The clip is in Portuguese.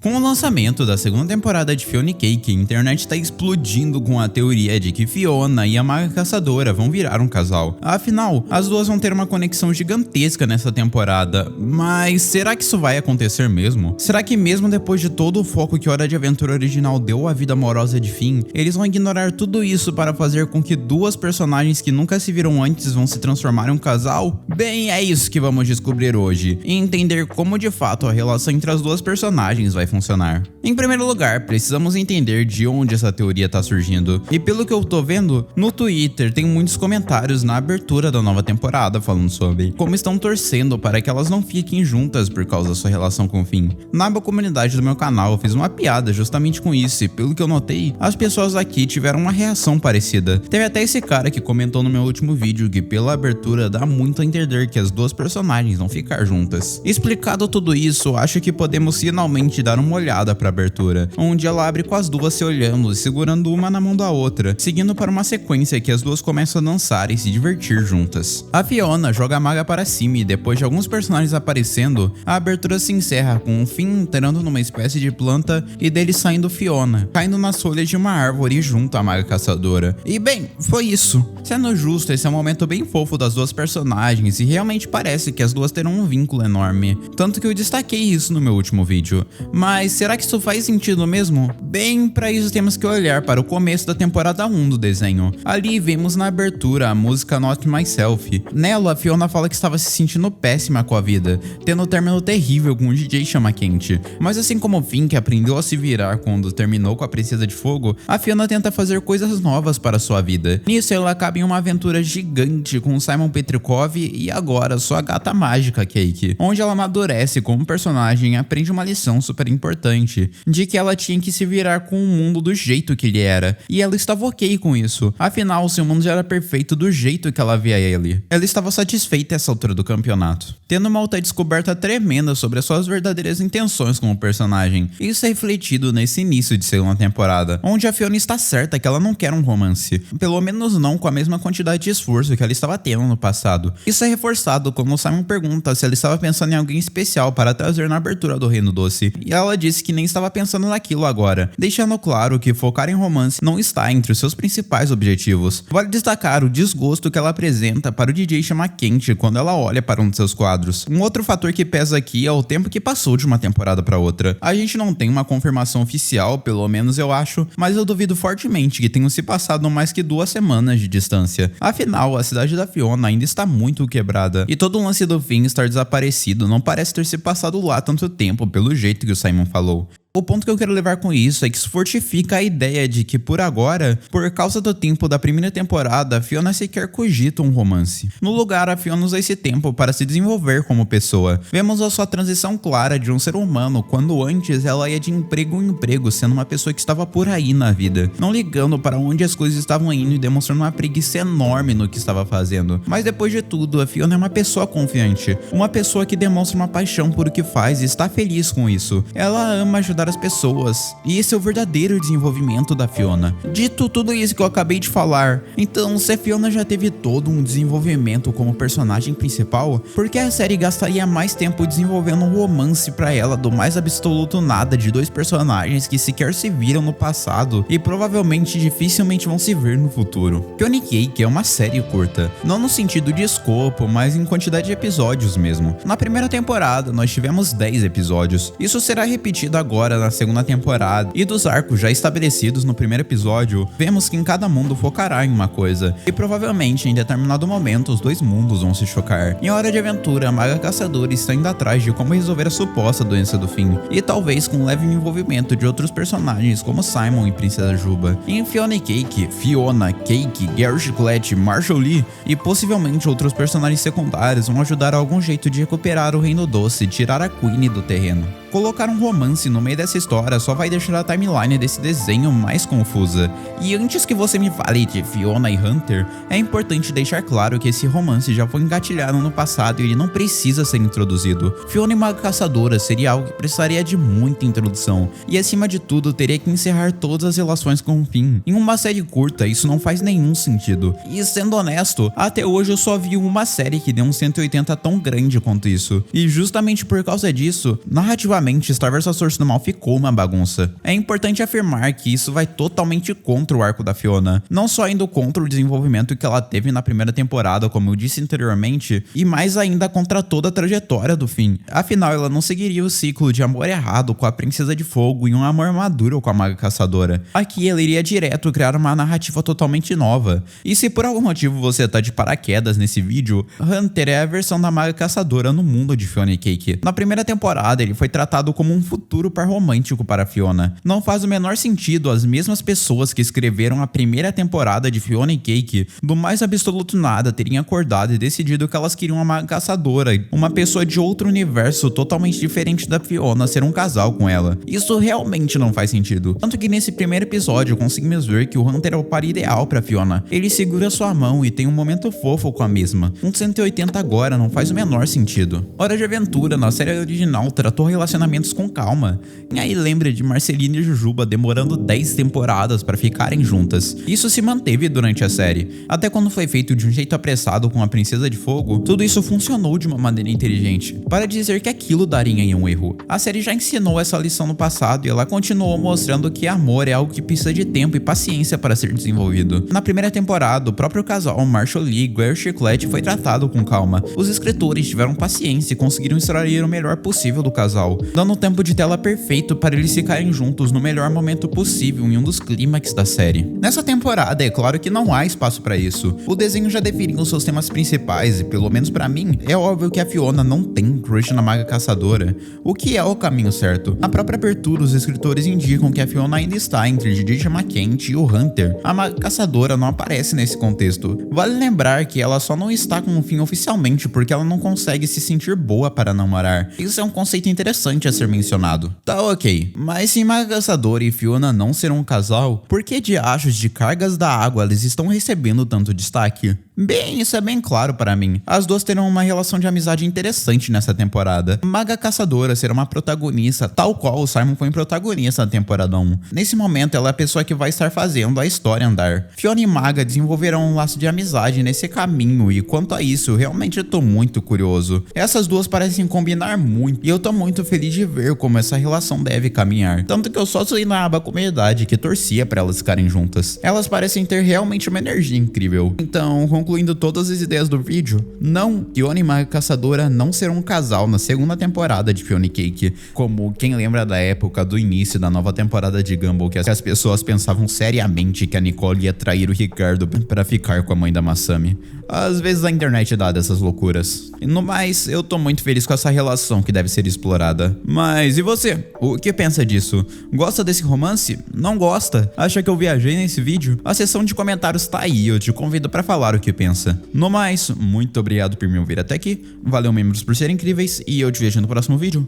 Com o lançamento da segunda temporada de Fiona e Cake, a internet está explodindo com a teoria de que Fiona e a Maga Caçadora vão virar um casal. Afinal, as duas vão ter uma conexão gigantesca nessa temporada, mas será que isso vai acontecer mesmo? Será que mesmo depois de todo o foco que Hora de Aventura original deu à vida amorosa de Finn, eles vão ignorar tudo isso para fazer com que duas personagens que nunca se viram antes vão se transformar em um casal? Bem, é isso que vamos descobrir hoje, e entender como de fato a relação entre as duas personagens vai funcionar. Em primeiro lugar, precisamos entender de onde essa teoria tá surgindo. E pelo que eu tô vendo, no Twitter tem muitos comentários na abertura da nova temporada falando sobre como estão torcendo para que elas não fiquem juntas por causa da sua relação com o Finn. Na comunidade do meu canal eu fiz uma piada justamente com isso e pelo que eu notei, as pessoas aqui tiveram uma reação parecida. Teve até esse cara que comentou no meu último vídeo que pela abertura dá muito a entender que as duas personagens vão ficar juntas. Explicado tudo isso, acho que podemos finalmente dar uma olhada para a abertura, onde ela abre com as duas se olhando e segurando uma na mão da outra, seguindo para uma sequência que as duas começam a dançar e se divertir juntas. A Fiona joga a maga para cima e depois de alguns personagens aparecendo, a abertura se encerra com o Finn entrando numa espécie de planta e dele saindo Fiona, caindo nas folhas de uma árvore junto à Maga Caçadora. E bem, foi isso. Sendo justo, esse é um momento bem fofo das duas personagens e realmente parece que as duas terão um vínculo enorme, tanto que eu destaquei isso no meu último vídeo. Mas será que isso faz sentido mesmo? Bem, para isso temos que olhar para o começo da temporada 1 do desenho. Ali vemos na abertura a música Not Myself. Nela, a Fiona fala que estava se sentindo péssima com a vida, tendo um término terrível com o DJ Chama Quente. Mas assim como o Finn, que aprendeu a se virar quando terminou com a Princesa de Fogo, a Fiona tenta fazer coisas novas para sua vida. Nisso, ela acaba em uma aventura gigante com Simon Petrikov e agora sua gata mágica, Cake, onde ela amadurece como personagem e aprende uma lição super importante, de que ela tinha que se virar com o mundo do jeito que ele era, e ela estava ok com isso, afinal seu mundo já era perfeito do jeito que ela via ele. Ela estava satisfeita a essa altura do campeonato, tendo uma outra descoberta tremenda sobre as suas verdadeiras intenções como personagem. Isso é refletido nesse início de segunda temporada, onde a Fiona está certa que ela não quer um romance, pelo menos não com a mesma quantidade de esforço que ela estava tendo no passado. Isso é reforçado quando o Simon pergunta se ela estava pensando em alguém especial para trazer na abertura do Reino Doce, e ela disse que nem estava pensando naquilo agora, deixando claro que focar em romance não está entre os seus principais objetivos. Vale destacar o desgosto que ela apresenta para o DJ Chama Quente quando ela olha para um de seus quadros. Um outro fator que pesa aqui é o tempo que passou de uma temporada para outra. A gente não tem uma confirmação oficial, pelo menos eu acho, mas eu duvido fortemente que tenham se passado mais que 2 semanas de distância. Afinal, a cidade da Fiona ainda está muito quebrada, e todo o lance do Finn estar desaparecido não parece ter se passado lá tanto tempo pelo jeito que o Simon falou. O ponto que eu quero levar com isso é que isso fortifica a ideia de que por agora, por causa do tempo da primeira temporada, a Fiona sequer cogita um romance. No lugar, a Fiona usa esse tempo para se desenvolver como pessoa. Vemos a sua transição clara de um ser humano, quando antes ela ia de emprego em emprego, sendo uma pessoa que estava por aí na vida, não ligando para onde as coisas estavam indo e demonstrando uma preguiça enorme no que estava fazendo. Mas depois de tudo, a Fiona é uma pessoa confiante, uma pessoa que demonstra uma paixão por o que faz e está feliz com isso. Ela ama ajudar as pessoas, e esse é o verdadeiro desenvolvimento da Fiona. Dito tudo isso que eu acabei de falar, então se a Fiona já teve todo um desenvolvimento como personagem principal, por que a série gastaria mais tempo desenvolvendo um romance pra ela do mais absoluto nada de 2 personagens que sequer se viram no passado e provavelmente dificilmente vão se ver no futuro? Fiona e Cake é uma série curta, não no sentido de escopo, mas em quantidade de episódios mesmo. Na primeira temporada nós tivemos 10 episódios, isso será repetido agora na segunda temporada, e dos arcos já estabelecidos no primeiro episódio, vemos que em cada mundo focará em uma coisa, e provavelmente em determinado momento os 2 mundos vão se chocar. Em Hora de Aventura, a Maga Caçadora está indo atrás de como resolver a suposta doença do Finn, e talvez com um leve envolvimento de outros personagens como Simon e Princesa Juba. Em Fiona e Cake, Fiona, Cake, Gary Chiclete, Marshall Lee e possivelmente outros personagens secundários vão ajudar a algum jeito de recuperar o Reino Doce e tirar a Queen do terreno. Colocar um romance no meio dessa história só vai deixar a timeline desse desenho mais confusa. E antes que você me fale de Fiona e Hunter, é importante deixar claro que esse romance já foi engatilhado no passado e ele não precisa ser introduzido. Fiona e Maga Caçadora seria algo que precisaria de muita introdução, e acima de tudo teria que encerrar todas as relações com o Finn. Em uma série curta, isso não faz nenhum sentido. E sendo honesto, até hoje eu só vi uma série que deu um 180 tão grande quanto isso. E justamente por causa disso, narrativamente Definitivamente, Star vs Força do Mal ficou uma bagunça. É importante afirmar que isso vai totalmente contra o arco da Fiona, não só indo contra o desenvolvimento que ela teve na primeira temporada, como eu disse anteriormente, e mais ainda contra toda a trajetória do fim. Afinal, ela não seguiria o ciclo de amor errado com a Princesa de Fogo e um amor maduro com a Maga Caçadora. Aqui ela iria direto criar uma narrativa totalmente nova. E se por algum motivo você tá de paraquedas nesse vídeo, Hunter é a versão da Maga Caçadora no mundo de Fiona e Cake. Na primeira temporada, ele foi tratado como um futuro par romântico para Fiona. Não faz o menor sentido as mesmas pessoas que escreveram a primeira temporada de Fiona e Cake, do mais absoluto nada, terem acordado e decidido que elas queriam uma Maga Caçadora, uma pessoa de outro universo totalmente diferente da Fiona, ser um casal com ela. Isso realmente não faz sentido. Tanto que nesse primeiro episódio conseguimos ver que o Hunter é o par ideal para Fiona. Ele segura sua mão e tem um momento fofo com a mesma. Um 180 agora não faz o menor sentido. Hora de Aventura, na série original, tratou relacionamentos com calma. E aí lembra de Marcelina e Jujuba demorando 10 temporadas para ficarem juntas. Isso se manteve durante a série. Até quando foi feito de um jeito apressado com a Princesa de Fogo, tudo isso funcionou de uma maneira inteligente, para dizer que aquilo daria em um erro. A série já ensinou essa lição no passado e ela continuou mostrando que amor é algo que precisa de tempo e paciência para ser desenvolvido. Na primeira temporada, o próprio casal Marshall Lee e Guer Chiclete foi tratado com calma. Os escritores tiveram paciência e conseguiram extrair o melhor possível do casal, dando um tempo de tela perfeito para eles ficarem juntos no melhor momento possível em um dos clímax da série. Nessa temporada, é claro que não há espaço para isso. O desenho já definiu os seus temas principais e, pelo menos para mim, é óbvio que a Fiona não tem crush na Maga Caçadora, o que é o caminho certo. Na própria abertura, os escritores indicam que a Fiona ainda está entre DJ McKenty e o Hunter. A Maga Caçadora não aparece nesse contexto. Vale lembrar que ela só não está com um fim oficialmente porque ela não consegue se sentir boa para namorar. Isso é um conceito interessante a ser mencionado. Tá ok, mas se Maga Caçadora e Fiona não serão um casal, por que diachos de cargas da água eles estão recebendo tanto destaque? Bem, isso é bem claro para mim. As duas terão uma relação de amizade interessante nessa temporada. Maga Caçadora será uma protagonista, tal qual o Simon foi protagonista na temporada 1. Nesse momento, ela é a pessoa que vai estar fazendo a história andar. Fiona e Maga desenvolverão um laço de amizade nesse caminho e quanto a isso, realmente eu tô muito curioso. Essas duas parecem combinar muito e eu tô muito feliz de ver como essa relação deve caminhar. Tanto que eu só saí na aba comunidade que torcia para elas ficarem juntas. Elas parecem ter realmente uma energia incrível. Então, concluindo todas as ideias do vídeo, não, Fiona e Maga Caçadora não serão um casal na segunda temporada de Fiona e Cake, como quem lembra da época do início da nova temporada de Gumball, que as pessoas pensavam seriamente que a Nicole ia trair o Ricardo para ficar com a mãe da Masami. Às vezes a internet dá dessas loucuras. No mais, eu tô muito feliz com essa relação que deve ser explorada. Mas e você? O que pensa disso? Gosta desse romance? Não gosta? Acha que eu viajei nesse vídeo? A seção de comentários tá aí, eu te convido pra falar o que pensa. No mais, muito obrigado por me ouvir até aqui. Valeu, membros, por serem incríveis e eu te vejo no próximo vídeo.